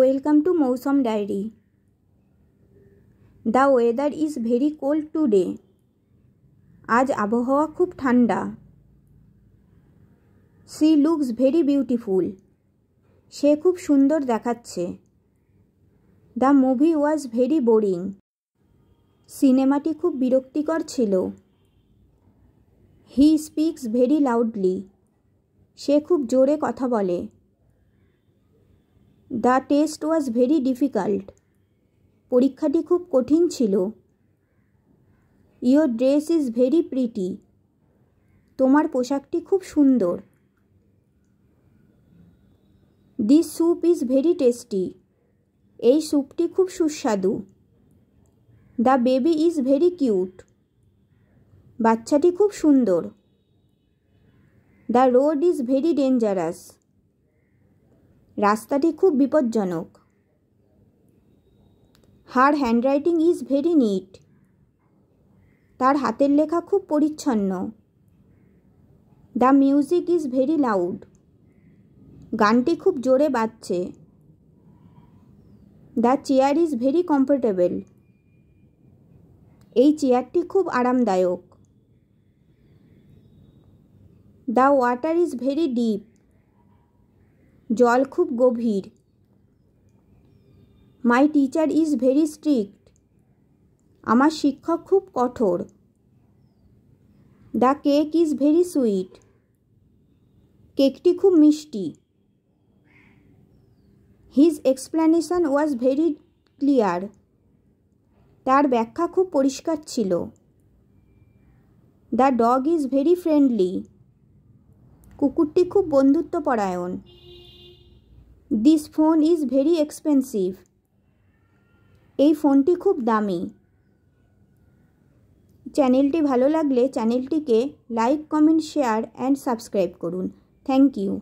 Welcome to Mousam Diary. The weather is very cold today. আজ আবহাওয়া খুব ঠান্ডা। She looks very beautiful. সে খুব সুন্দর দেখাচ্ছে। The movie was very boring. সিনেমাটি খুব বিরক্তিকর ছিল। He speaks very loudly. সে খুব জোরে কথা বলে। The test was very difficult. পরীক্ষাটি খুব কঠিন ছিল। Your dress is very pretty. তোমার পোশাকটি খুব সুন্দর। This soup is very tasty. এই স্যুপটি খুব সুস্বাদু। The baby is very cute. বাচ্চাটি খুব সুন্দর। The road is very dangerous. রাস্তাটি খুব বিপজ্জনক। Her handwriting is very neat. তার হাতের লেখা খুব পরিচ্ছন্ন। The music is very loud. গানটি খুব জোরে বাজছে। The chair is very comfortable. এই চেয়ারটি খুব আরামদায়ক। The water is very deep. জল খুব গভীর। My teacher is very strict. আমার শিক্ষক খুব কঠোর। The cake is very sweet. কেকটি খুব মিষ্টি। His explanation was very clear. তার ব্যাখ্যা খুব পরিষ্কার ছিল। The dog is very friendly. কুকুরটি খুব বন্ধুত্বপরায়ণ। This phone is very expensive. এই ফোনটি খুব দামি। চ্যানেলটি ভালো লাগলে চ্যানেলটিকে like, comment, share and subscribe করুন। Thank you.